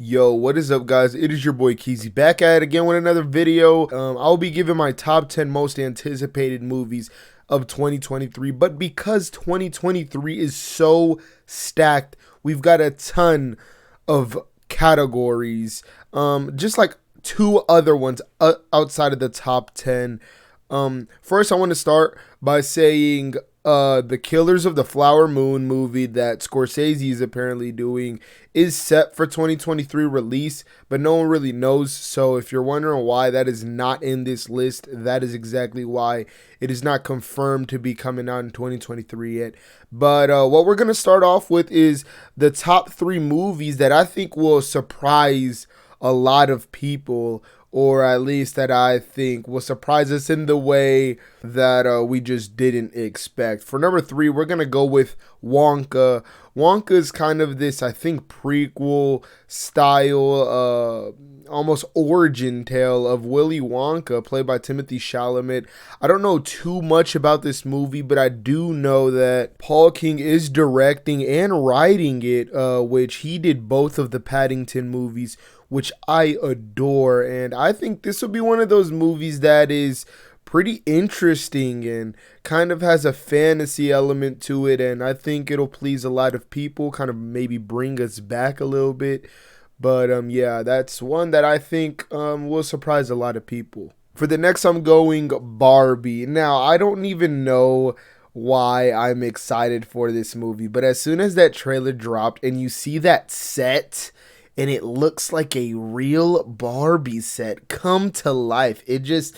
Yo, what is up, guys? It is your boy Keezy back at it again with another video. I'll be giving my top 10 most anticipated movies of 2023, but because 2023 is so stacked, we've got a ton of categories, just like two other ones outside of the top 10. First, I want to start by saying the Killers of the Flower Moon movie that Scorsese is apparently doing is set for 2023 release, but no one really knows. So if you're wondering why that is not in this list, that is exactly why. It is not confirmed to be coming out in 2023 yet. But what we're going to start off with is the top 3 movies that I think will surprise a lot of people, or at least that I think will surprise us in the way that we just didn't expect. For number 3, we're going to go with Wonka. Wonka is kind of this, I think, prequel style, almost origin tale of Willy Wonka, played by Timothée Chalamet. I don't know too much about this movie, but I do know that Paul King is directing and writing it, which he did both of the Paddington movies, which I adore, and I think this will be one of those movies that is pretty interesting and kind of has a fantasy element to it, and I think it'll please a lot of people, kind of maybe bring us back a little bit. But yeah, that's one that I think will surprise a lot of people. For the next, I'm going Barbie. Now, I don't even know why I'm excited for this movie, but as soon as that trailer dropped and you see that set and it looks like a real Barbie set come to life, it just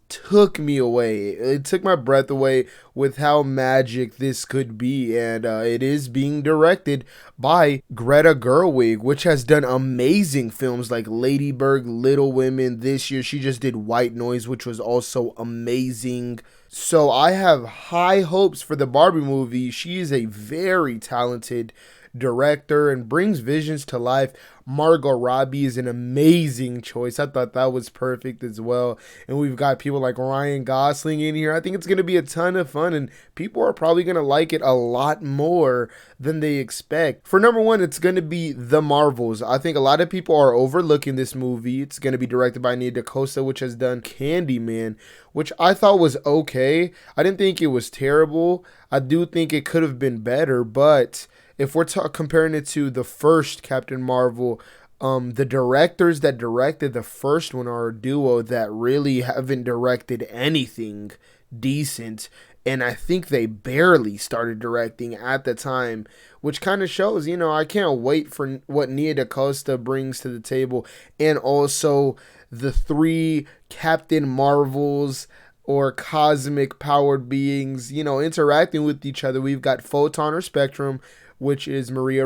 took me away. It took my breath away with how magic this could be. And it is being directed by Greta Gerwig, which has done amazing films like Lady Bird, Little Women. This year she just did White Noise, which was also amazing. So I have high hopes for the Barbie movie. She is a very talented director and brings visions to life. Margot Robbie is an amazing choice. I thought that was perfect as well. And we've got people like Ryan Gosling in here. I think it's going to be a ton of fun, and people are probably going to like it a lot more than they expect. For number 1, it's going to be The Marvels. I think a lot of people are overlooking this movie. It's going to be directed by Nia DaCosta, which has done Candyman, which I thought was okay. I didn't think it was terrible. I do think it could have been better, but if we're comparing it to the first Captain Marvel, the directors that directed the first one are a duo that really haven't directed anything decent, and I think they barely started directing at the time, which kind of shows, I can't wait for what Nia DaCosta brings to the table, and also the 3 Captain Marvels, or cosmic powered beings, interacting with each other. We've got Photon or Spectrum, which is Monica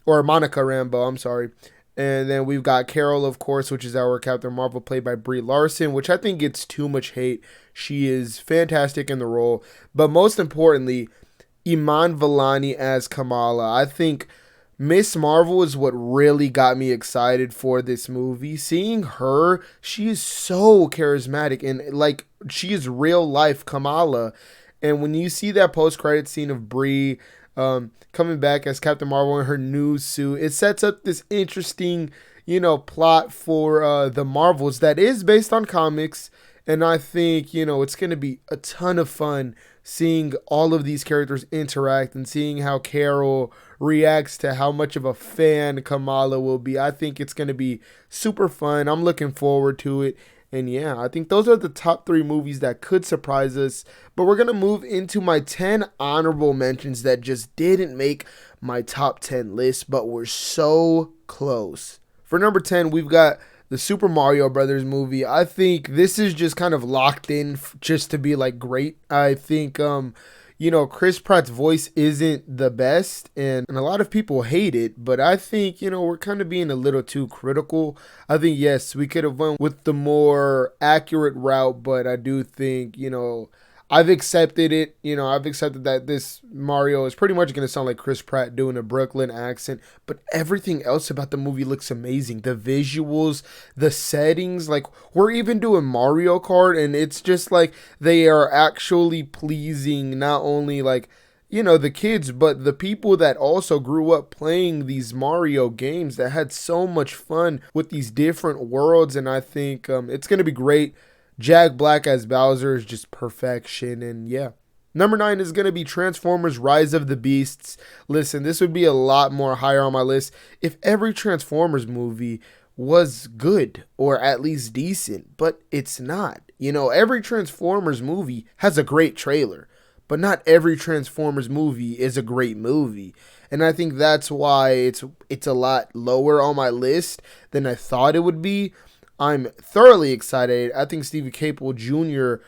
Rambeau, I'm sorry. And then we've got Carol, of course, which is our Captain Marvel, played by Brie Larson, which I think gets too much hate. She is fantastic in the role. But most importantly, Iman Vellani as Kamala. I think Miss Marvel is what really got me excited for this movie. Seeing her, she is so charismatic, and like, she is real life Kamala. And when you see that post-credit scene of Brie coming back as Captain Marvel in her new suit, it sets up this interesting, plot for the Marvels that is based on comics. And I think, it's going to be a ton of fun seeing all of these characters interact and seeing how Carol reacts to how much of a fan Kamala will be. I think it's going to be super fun. I'm looking forward to it. And yeah, I think those are the top 3 movies that could surprise us. But we're going to move into my 10 honorable mentions that just didn't make my top 10 list, but were so close. For number 10, we've got the Super Mario Brothers movie. I think this is just kind of locked in just to be like great. I think, Chris Pratt's voice isn't the best, and a lot of people hate it, but I think, we're kind of being a little too critical. I think, yes, we could have went with the more accurate route, but I do think, I've accepted it. I've accepted that this Mario is pretty much going to sound like Chris Pratt doing a Brooklyn accent, but everything else about the movie looks amazing. The visuals, the settings, like, we're even doing Mario Kart, and it's just like they are actually pleasing not only like the kids, but the people that also grew up playing these Mario games that had so much fun with these different worlds. And I think it's going to be great. Jack Black as Bowser is just perfection. And yeah. Number 9 is going to be Transformers Rise of the Beasts. Listen, this would be a lot more higher on my list if every Transformers movie was good or at least decent, but it's not. Every Transformers movie has a great trailer, but not every Transformers movie is a great movie. And I think that's why it's a lot lower on my list than I thought it would be. I'm thoroughly excited. I think Stephen Caple Jr.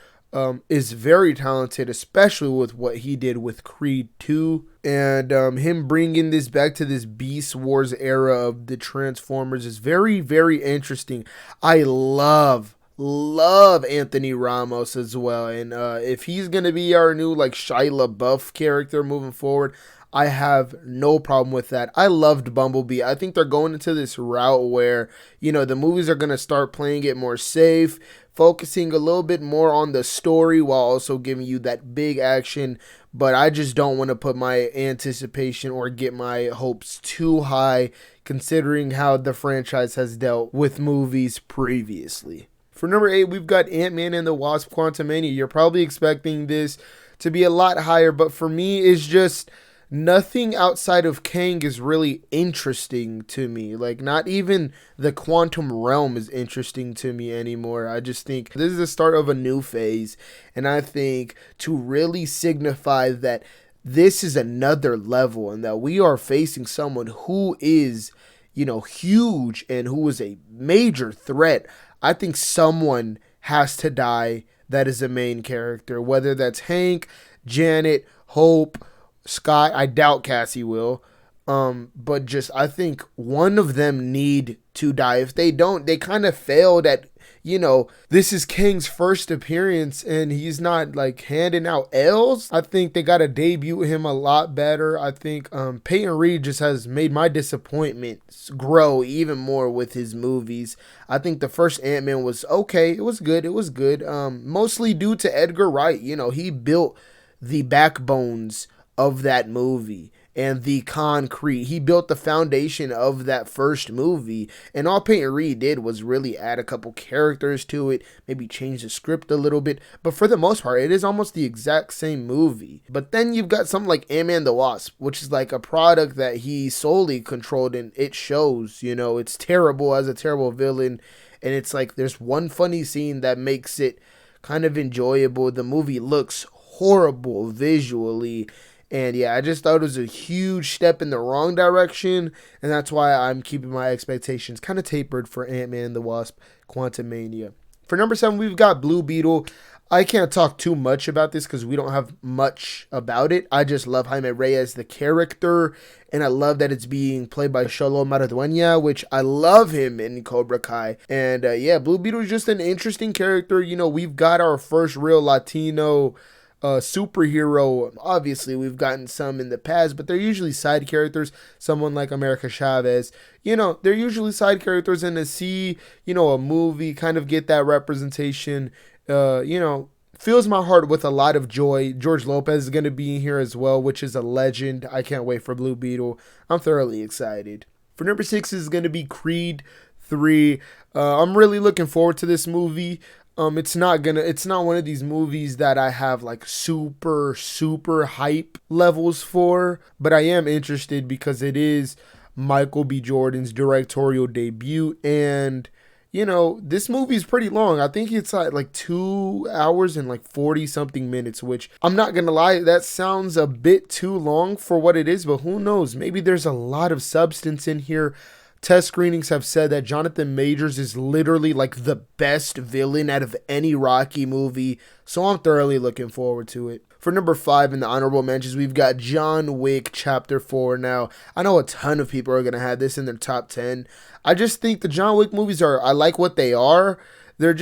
Is very talented, especially with what he did with Creed 2. And him bringing this back to this Beast Wars era of the Transformers is very, very interesting. I love Anthony Ramos as well. And if he's going to be our new Shia LaBeouf character moving forward, I have no problem with that. I loved Bumblebee. I think they're going into this route where, the movies are going to start playing it more safe, focusing a little bit more on the story while also giving you that big action. But I just don't want to put my anticipation or get my hopes too high, considering how the franchise has dealt with movies previously. For number 8, we've got Ant-Man and the Wasp: Quantumania. You're probably expecting this to be a lot higher, but for me, it's just nothing outside of Kang is really interesting to me. Not even the quantum realm is interesting to me anymore. I just think this is the start of a new phase. And I think to really signify that this is another level and that we are facing someone who is, huge and who is a major threat, I think someone has to die that is a main character. Whether that's Hank, Janet, Hope, Scott, I doubt Cassie will. But just I think one of them need to die. If they don't, they kind of failed at, this is Kang's first appearance and he's not handing out L's. I think they got to debut him a lot better. I think Peyton Reed just has made my disappointment grow even more with his movies. I think the first Ant-Man was okay. It was good. Mostly due to Edgar Wright. He built the backbones of that movie and the concrete. He built the foundation of that first movie, and all Peyton Reed did was really add a couple characters to it, maybe change the script a little bit, but for the most part, it is almost the exact same movie. But then you've got something like Ant-Man the Wasp, which is a product that he solely controlled, and it shows. It's terrible as a terrible villain, and it's there's one funny scene that makes it kind of enjoyable. The movie looks horrible visually. And yeah, I just thought it was a huge step in the wrong direction, and that's why I'm keeping my expectations kind of tapered for Ant-Man and the Wasp: Quantumania. For number 7, we've got Blue Beetle. I can't talk too much about this because we don't have much about it. I just love Jaime Reyes, the character, and I love that it's being played by Xolo Maridueña, which I love him in Cobra Kai. And yeah, Blue Beetle is just an interesting character. We've got our first real Latino superhero. Obviously we've gotten some in the past, but they're usually side characters. Someone like America Chavez, they're usually side characters, and to see a movie kind of get that representation fills my heart with a lot of joy. George Lopez is going to be in here as well, which is a legend. I can't wait for Blue Beetle. I'm thoroughly excited. For number 6 is going to be Creed 3. I'm really looking forward to this movie. It's not one of these movies that I have super hype levels for, but I am interested because it is Michael B. Jordan's directorial debut, and this movie is pretty long. I think it's 2 hours and 40 something minutes, which I'm not gonna lie, that sounds a bit too long for what it is, but who knows, maybe there's a lot of substance in here. Test screenings have said that Jonathan Majors is literally the best villain out of any Rocky movie, so I'm thoroughly looking forward to it. For number 5 in the honorable mentions, we've got John Wick Chapter 4. Now, I know a ton of people are going to have this in their top 10. I just think the John Wick movies I like what they are. They're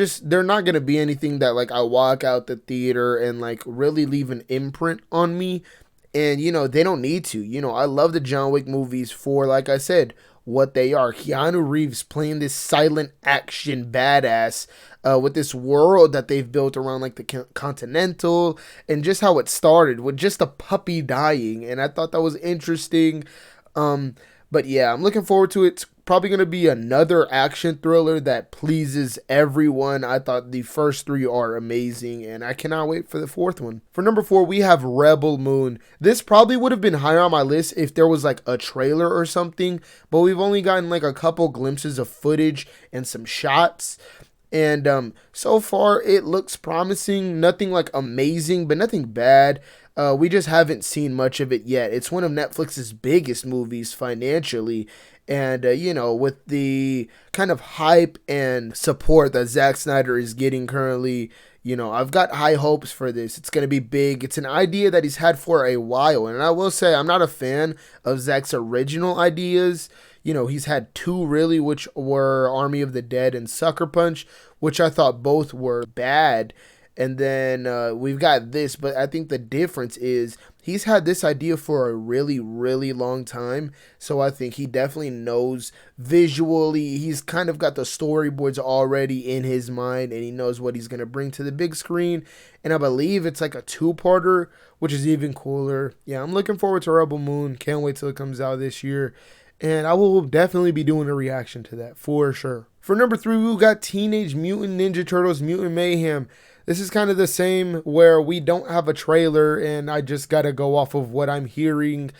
not going to be anything that I walk out the theater and really leave an imprint on me. And, they don't need to. I love the John Wick movies for, like I said, what they are. Keanu Reeves playing this silent action badass with this world that they've built around like the Continental, and just how it started with just a puppy dying. And I thought that was interesting. But yeah, I'm looking forward to it. It's probably going to be another action thriller that pleases everyone. I thought the first three are amazing, and I cannot wait for the fourth one. For number 4, we have Rebel Moon. This probably would have been higher on my list if there was like a trailer or something, but we've only gotten like a couple glimpses of footage and some shots. And so far it looks promising. Nothing like amazing, but nothing bad. We just haven't seen much of it yet. It's one of Netflix's biggest movies financially. And, with the kind of hype and support that Zack Snyder is getting currently, I've got high hopes for this. It's going to be big. It's an idea that he's had for a while. And I will say I'm not a fan of Zack's original ideas. He's had 2 really, which were Army of the Dead and Sucker Punch, which I thought both were bad. And then we've got this, but I think the difference is he's had this idea for a really, really long time. So I think he definitely knows visually. He's kind of got the storyboards already in his mind, and he knows what he's going to bring to the big screen. And I believe it's like a 2-parter, which is even cooler. Yeah, I'm looking forward to Rebel Moon. Can't wait till it comes out this year. And I will definitely be doing a reaction to that for sure. For number 3, we got Teenage Mutant Ninja Turtles Mutant Mayhem. This is kind of the same where we don't have a trailer and I just got to go off of what I'm hearing.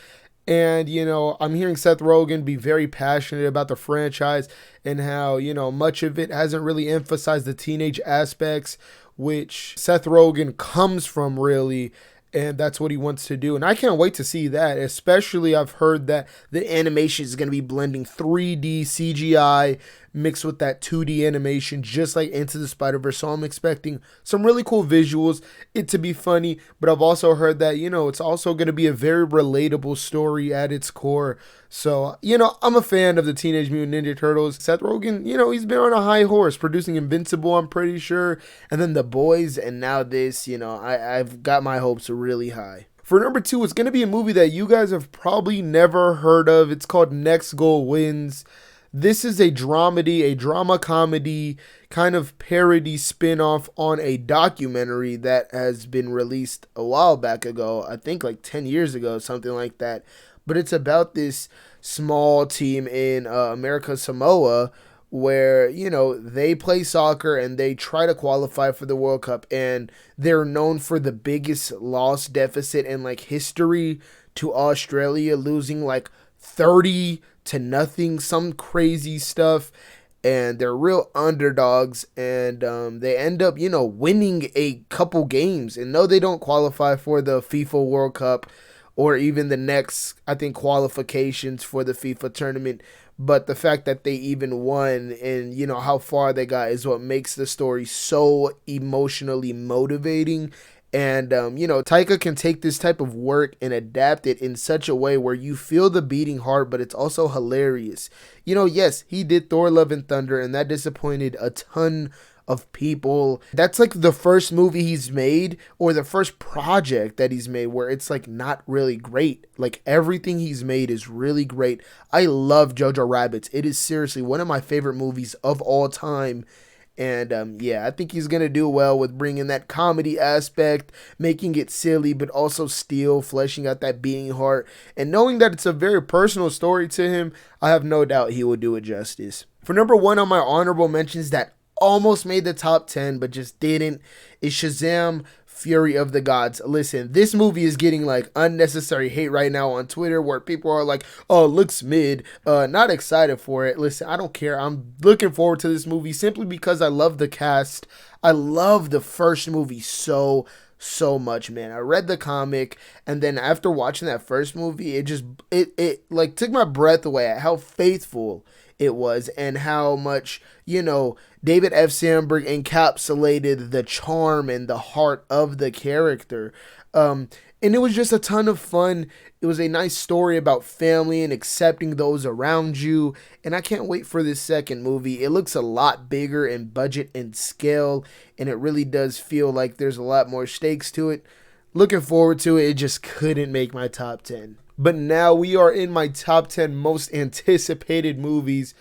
And, I'm hearing Seth Rogen be very passionate about the franchise and how, much of it hasn't really emphasized the teenage aspects, which Seth Rogen comes from really. And that's what he wants to do. And I can't wait to see that. Especially I've heard that the animation is going to be blending 3D CGI mixed with that 2D animation, just like Into the Spider-Verse. So I'm expecting some really cool visuals, it to be funny. But I've also heard that, it's also going to be a very relatable story at its core. So, I'm a fan of the Teenage Mutant Ninja Turtles. Seth Rogen, he's been on a high horse producing Invincible, I'm pretty sure. And then The Boys, and now this, I've got my hopes really high. For number 2, it's going to be a movie that you guys have probably never heard of. It's called Next Goal Wins. This is a drama comedy, kind of parody spin-off on a documentary that has been released a while back ago. I think like 10 years ago, something like that. But it's about this small team in America Samoa where, they play soccer and they try to qualify for the World Cup. And they're known for the biggest loss deficit in like history to Australia, losing like 30-0, some crazy stuff. And they're real underdogs, and they end up, winning a couple games. And no, they don't qualify for the FIFA World Cup or even the next, I think, qualifications for the FIFA tournament. But the fact that they even won and, how far they got is what makes the story so emotionally motivating. And, Taika can take this type of work and adapt it in such a way where you feel the beating heart, but it's also hilarious. Yes, he did Thor Love and Thunder, and that disappointed a ton of people. That's like the first movie he's made, or the first project that he's made, where it's like not really great. Like everything he's made is really great. I love Jojo Rabbit. It is seriously one of my favorite movies of all time. And I think he's going to do well with bringing that comedy aspect, making it silly, but also still fleshing out that beating heart. And knowing that it's a very personal story to him, I have no doubt he will do it justice. For number 1 on my honorable mentions that almost made the top 10, but just didn't, is Shazam! Fury of the Gods. Listen, this movie is getting like unnecessary hate right now on Twitter where people are like, oh, looks mid, not excited for it. Listen, I don't care. I'm looking forward to this movie simply because I love the cast. I love the first movie so much, man. I read the comic, and then after watching that first movie, it like took my breath away at how faithful it was and how much, David F. Sandberg encapsulated the charm and the heart of the character. And it was just a ton of fun. It was a nice story about family and accepting those around you. And I can't wait for this second movie. It looks a lot bigger in budget and scale, and it really does feel like there's a lot more stakes to it. Looking forward to it. It just couldn't make my top 10. but now we are in my top 10 most anticipated movies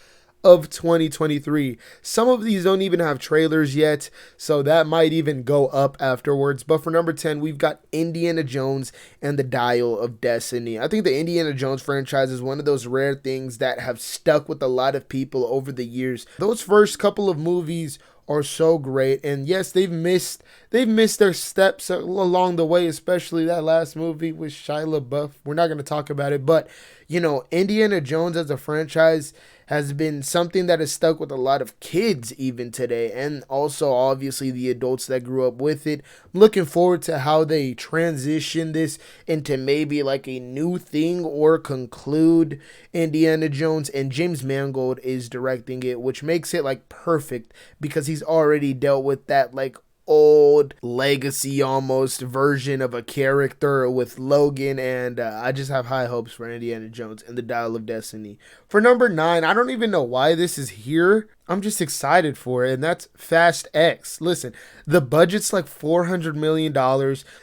of 2023. Some of these don't even have trailers yet, so that might even go up afterwards. But for number 10, we've got Indiana Jones and the Dial of Destiny. I think the Indiana Jones franchise is one of those rare things that have stuck with a lot of people over the years. Those first couple of movies are so great, and yes, they've missed their steps along the way, especially that last movie with Shia LaBeouf. We're not going to talk about it, but Indiana Jones as a franchise has been something that has stuck with a lot of kids even today, and also obviously the adults that grew up with it. I'm looking forward to how they transition this into maybe like a new thing or conclude Indiana Jones, and James Mangold is directing it, which makes it like perfect because he's already dealt with that like old legacy almost version of a character with Logan, and I just have high hopes for Indiana Jones and the Dial of Destiny. For number 9, I don't even know why this is here. I'm just excited for it, and that's Fast X. Listen, the budget's like $400 million.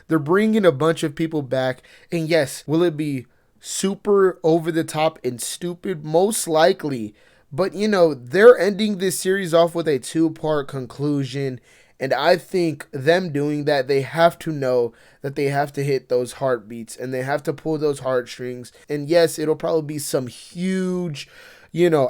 They're bringing a bunch of people back, and yes, will it be super over the top and stupid? Most likely, but they're ending this series off with a 2-part conclusion. And I think them doing that, they have to know that they have to hit those heartbeats and they have to pull those heartstrings. And yes, it'll probably be some huge,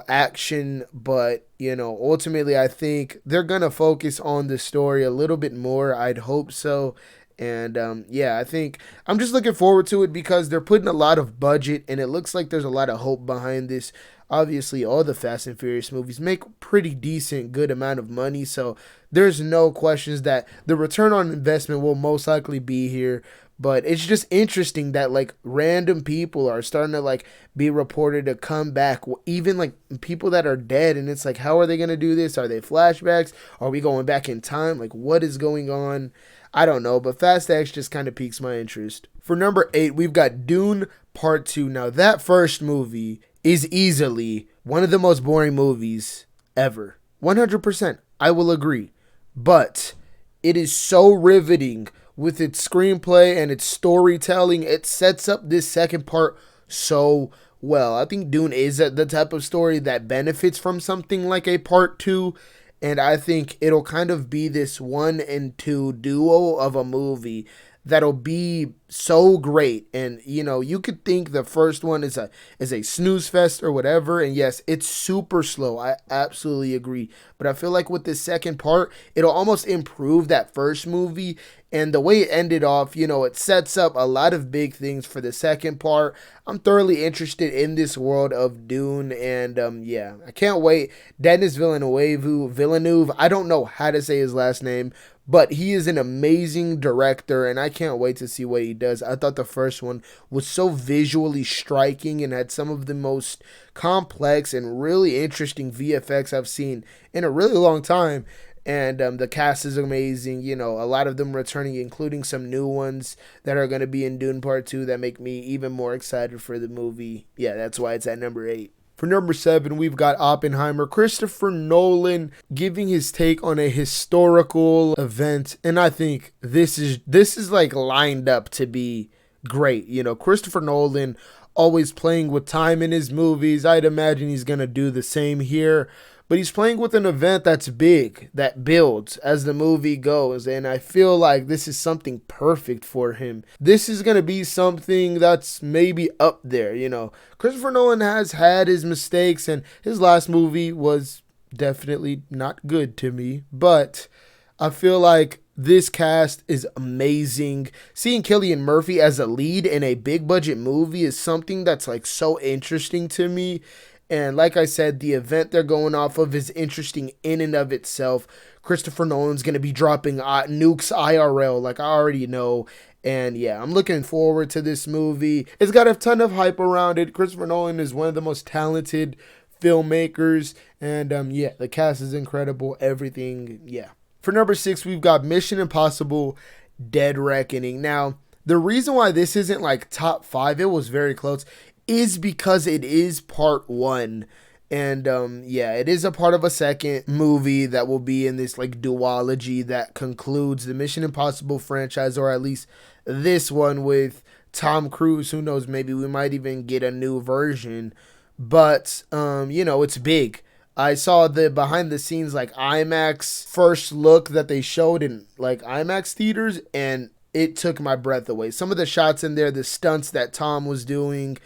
action. But, ultimately, I think they're going to focus on the story a little bit more. I'd hope so. And I think I'm just looking forward to it because they're putting a lot of budget and it looks like there's a lot of hope behind this. Obviously, all the Fast and Furious movies make pretty decent, good amount of money. So there's no questions that the return on investment will most likely be here. But it's just interesting that like random people are starting to like be reported to come back, even like people that are dead. And it's like, how are they going to do this? Are they flashbacks? Are we going back in time? Like, what is going on? I don't know, but Fast X just kind of piques my interest. For number 8, we've got Dune Part 2. Now, that first movie is easily one of the most boring movies ever. 100%. I will agree. But it is so riveting with its screenplay and its storytelling. It sets up this second part so well. I think Dune is the type of story that benefits from something like a part 2. And I think it'll kind of be this 1 and 2 duo of a movie that'll be so great. And you could think the first one is a snooze fest or whatever, and yes, it's super slow. I absolutely agree, but I feel like with this second part, it'll almost improve that first movie. And the way it ended off, it sets up a lot of big things for the second part. I'm thoroughly interested in this world of Dune, and I can't wait. Denis Villeneuve, I don't know how to say his last name, but he is an amazing director, and I can't wait to see what he does. I thought the first one was so visually striking and had some of the most complex and really interesting VFX I've seen in a really long time. And the cast is amazing, a lot of them returning, including some new ones that are going to be in Dune Part 2 that make me even more excited for the movie. Yeah, that's why it's at number 8. For number 7, we've got Oppenheimer. Christopher Nolan giving his take on a historical event, and I think this is like lined up to be great. Christopher Nolan always playing with time in his movies. I'd imagine he's going to do the same here. But he's playing with an event that's big, that builds as the movie goes. And I feel like this is something perfect for him. This is going to be something that's maybe up there, Christopher Nolan has had his mistakes, and his last movie was definitely not good to me. But I feel like this cast is amazing. Seeing Cillian Murphy as a lead in a big budget movie is something that's like so interesting to me. And like I said, the event they're going off of is interesting in and of itself. Christopher Nolan's going to be dropping nukes IRL, like I already know. And yeah, I'm looking forward to this movie. It's got a ton of hype around it. Christopher Nolan is one of the most talented filmmakers. And the cast is incredible. Everything, yeah. For number 6, we've got Mission Impossible Dead Reckoning. Now, the reason why this isn't like top 5, it was very close, is because it is part 1. And it is a part of a second movie that will be in this like duology that concludes the Mission Impossible franchise, or at least this one, with Tom Cruise. Who knows? Maybe we might even get a new version. But, it's big. I saw the behind the scenes like IMAX first look that they showed in like IMAX theaters, and it took my breath away. Some of the shots in there, the stunts that Tom was doing,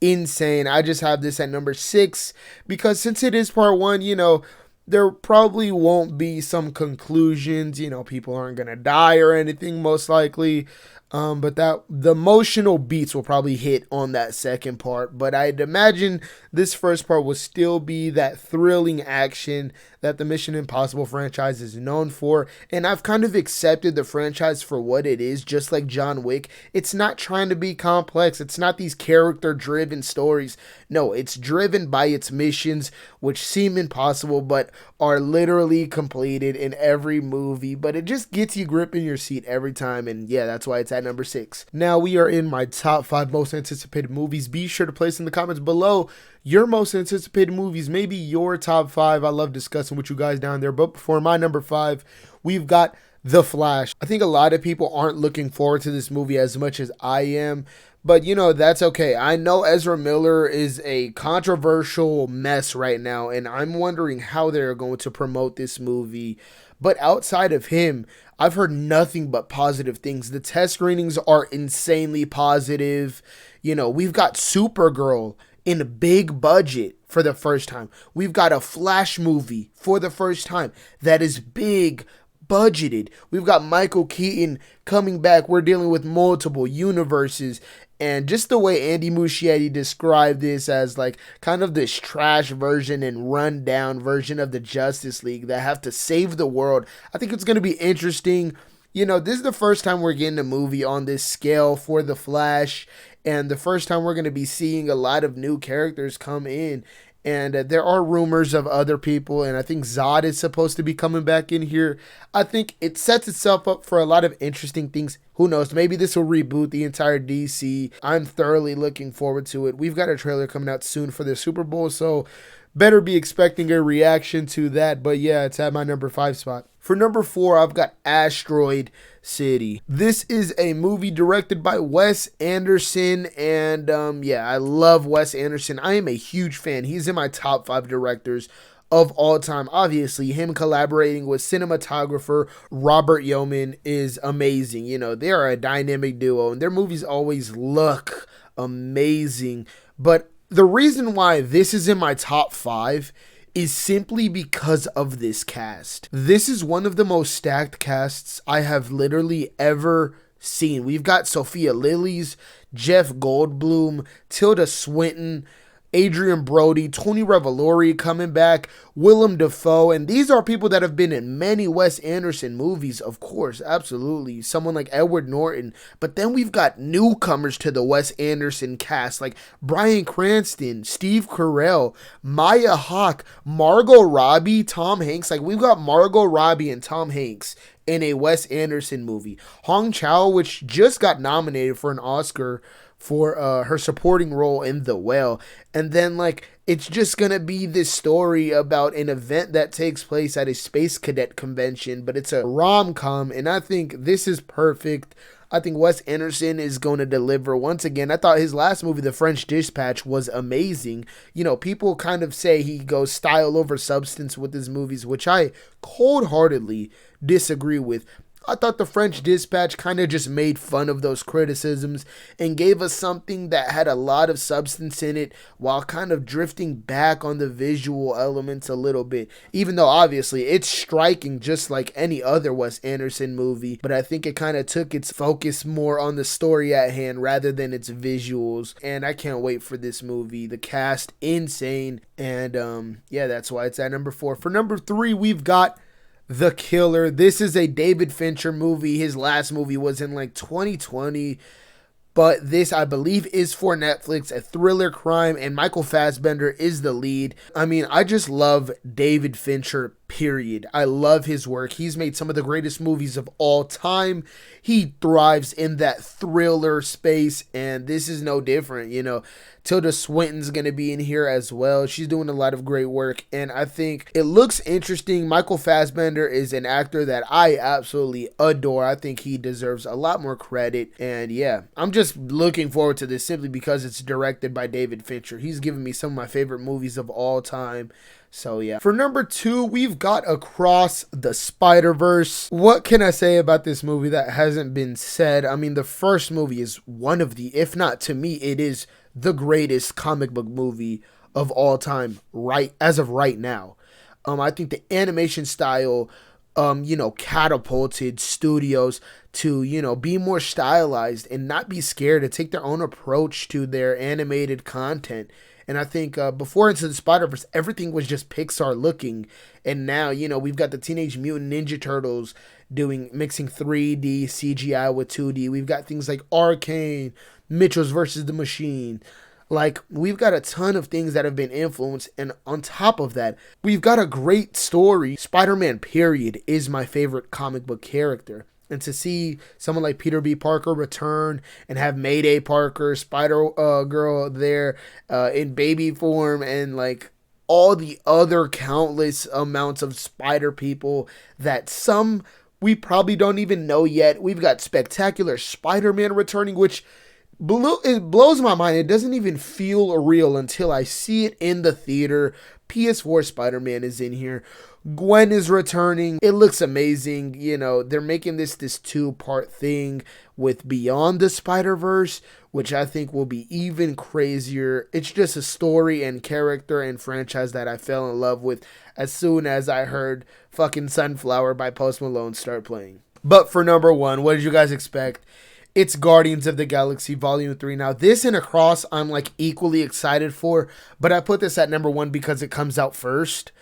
insane. I just have this at number 6 because since it is part 1, there probably won't be some conclusions. People aren't going to die or anything, most likely. But the emotional beats will probably hit on that second part. But I'd imagine this first part will still be that thrilling action that the Mission Impossible franchise is known for. And I've kind of accepted the franchise for what it is, just like John Wick. It's not trying to be complex. It's not these character-driven stories. No, it's driven by its missions, which seem impossible, but are literally completed in every movie. But it just gets you gripping your seat every time. And yeah, that's why it's at number 6. Now we are in my top 5 most anticipated movies. Be sure to place in the comments below your most anticipated movies, maybe your top 5. I love discussing with you guys down there. But for my number 5, we've got The Flash. I think a lot of people aren't looking forward to this movie as much as I am. But, that's okay. I know Ezra Miller is a controversial mess right now, and I'm wondering how they're going to promote this movie. But outside of him, I've heard nothing but positive things. The test screenings are insanely positive. We've got Supergirl in a big budget for the first time. We've got a Flash movie for the first time that is big budgeted. We've got Michael Keaton coming back. We're dealing with multiple universes. And just the way Andy Muschietti described this as like kind of this trash version and rundown version of the Justice League that have to save the world, I think it's going to be interesting. This is the first time we're getting a movie on this scale for The Flash, and the first time we're going to be seeing a lot of new characters come in. And there are rumors of other people, and I think Zod is supposed to be coming back in here. I think it sets itself up for a lot of interesting things. Who knows? Maybe this will reboot the entire DC. I'm thoroughly looking forward to it. We've got a trailer coming out soon for the Super Bowl, so better be expecting a reaction to that. But yeah, it's at my number 5 spot. For number 4, I've got Asteroid City. This is a movie directed by Wes Anderson, and I love Wes Anderson. I am a huge fan. He's in my top 5 directors of all time. Obviously, him collaborating with cinematographer Robert Yeoman is amazing. They are a dynamic duo, and their movies always look amazing. But the reason why this is in my top 5 is simply because of this cast. This is one of the most stacked casts I have literally ever seen. We've got Sophia Lillis, Jeff Goldblum, Tilda Swinton, Adrian Brody, Tony Revolori coming back, Willem Dafoe, and these are people that have been in many Wes Anderson movies, of course, absolutely. Someone like Edward Norton, but then we've got newcomers to the Wes Anderson cast, like Bryan Cranston, Steve Carell, Maya Hawke, Margot Robbie, Tom Hanks. Like, we've got Margot Robbie and Tom Hanks in a Wes Anderson movie. Hong Chow, which just got nominated for an Oscar for her supporting role in The Whale. And then, it's just going to be this story about an event that takes place at a space cadet convention, but it's a rom-com, and I think this is perfect. I think Wes Anderson is going to deliver once again. I thought his last movie, The French Dispatch, was amazing. People kind of say he goes style over substance with his movies, which I cold-heartedly disagree with. I thought The French Dispatch kind of just made fun of those criticisms and gave us something that had a lot of substance in it while kind of drifting back on the visual elements a little bit. Even though obviously it's striking just like any other Wes Anderson movie, but I think it kind of took its focus more on the story at hand rather than its visuals. And I can't wait for this movie. The cast, insane. And that's why it's at number 4. For number 3, we've got The Killer. This is a David Fincher movie. His last movie was in 2020, but this, I believe, is for Netflix, a thriller crime, and Michael Fassbender is the lead. I mean, I just love David Fincher, period. I love his work. He's made some of the greatest movies of all time. He thrives in that thriller space, and this is no different. Tilda Swinton's going to be in here as well. She's doing a lot of great work, and I think it looks interesting. Michael Fassbender is an actor that I absolutely adore. I think he deserves a lot more credit, and yeah, I'm just looking forward to this simply because it's directed by David Fincher. He's given me some of my favorite movies of all time. So yeah. For number 2, we've got Across the Spider-Verse. What can I say about this movie that hasn't been said? I mean, the first movie is one of the, if not to me, it is the greatest comic book movie of all time, right as of right now. I think the animation style, catapulted studios to, be more stylized and not be scared to take their own approach to their animated content. And I think before Into the Spider-Verse, everything was just Pixar looking. And now, we've got the Teenage Mutant Ninja Turtles mixing 3D CGI with 2D. We've got things like Arcane, Mitchell's versus the Machine. Like, we've got a ton of things that have been influenced. And on top of that, we've got a great story. Spider-Man, period, is my favorite comic book character. And to see someone like Peter B. Parker return and have Mayday Parker, Spider-Girl there in baby form, and like all the other countless amounts of Spider people that some we probably don't even know yet. We've got Spectacular Spider-Man returning, which it blows my mind. It doesn't even feel real until I see it in the theater. PS4 Spider-Man is in here. Gwen is returning. It looks amazing. They're making this 2-part thing with Beyond the Spider-Verse, which I think will be even crazier. It's just a story and character and franchise that I fell in love with as soon as I heard fucking Sunflower by Post Malone start playing. But for number 1, what did you guys expect? It's Guardians of the Galaxy Volume 3. Now, this and Across, I'm like equally excited for, but I put this at number 1 because it comes out first.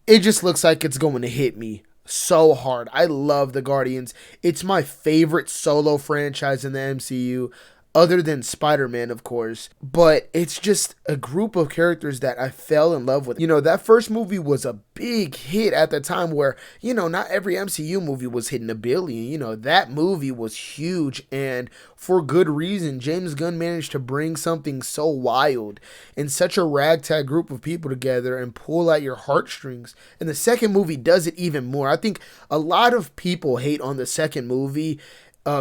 It just looks like it's going to hit me so hard. I love the Guardians. It's my favorite solo franchise in the MCU, other than Spider-Man, of course. But it's just a group of characters that I fell in love with. That first movie was a big hit at the time where, not every MCU movie was hitting $1 billion. That movie was huge, and for good reason. James Gunn managed to bring something so wild and such a ragtag group of people together and pull at your heartstrings. And the second movie does it even more. I think a lot of people hate on the second movie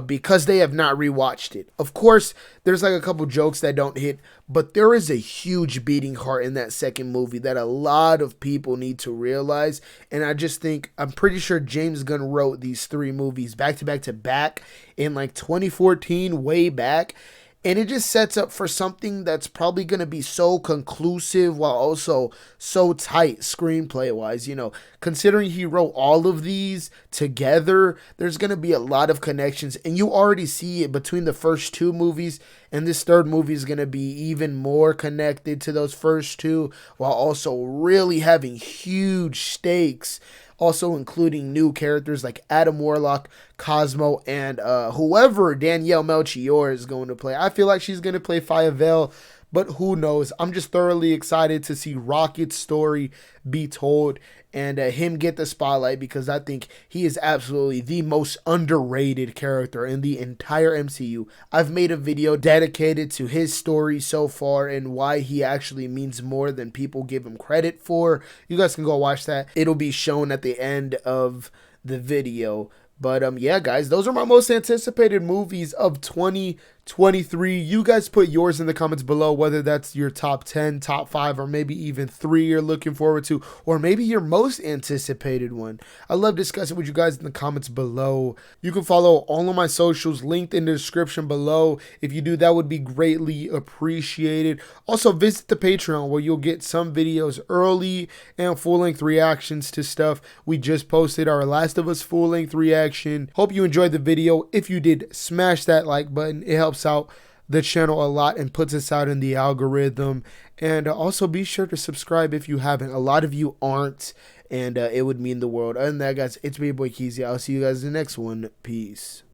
because they have not rewatched it. Of course, there's like a couple jokes that don't hit, but there is a huge beating heart in that second movie that a lot of people need to realize. And I just think, I'm pretty sure James Gunn wrote these 3 movies back to back to back in like 2014, way back. And it just sets up for something that's probably going to be so conclusive while also so tight screenplay-wise. Considering he wrote all of these together, there's going to be a lot of connections. And you already see it between the first 2 movies. And this third movie is going to be even more connected to those first 2, while also really having huge stakes. Also including new characters like Adam Warlock, Cosmo, and whoever Danielle Melchior is going to play. I feel like she's going to play Phyla, but who knows? I'm just thoroughly excited to see Rocket's story be told and him get the spotlight, because I think he is absolutely the most underrated character in the entire MCU. I've made a video dedicated to his story so far and why he actually means more than people give him credit for. You guys can go watch that. It'll be shown at the end of the video. But yeah, guys, those are my most anticipated movies of 2023. You guys put yours in the comments below, whether that's your top 10, top 5, or maybe even 3 you're looking forward to, or maybe your most anticipated one. I love discussing with you guys in the comments below. You can follow all of my socials linked in the description below. If you do, that would be greatly appreciated. Also, visit the Patreon where you'll get some videos early and full-length reactions to stuff. We just posted our Last of Us full-length reaction. Hope you enjoyed the video. If you did, smash that like button. It helps out the channel a lot and puts us out in the algorithm. And also be sure to subscribe if you haven't. A lot of you aren't, and it would mean the world. Other than that, guys, it's me, your boy Keezy. I'll see you guys in the next one. Peace.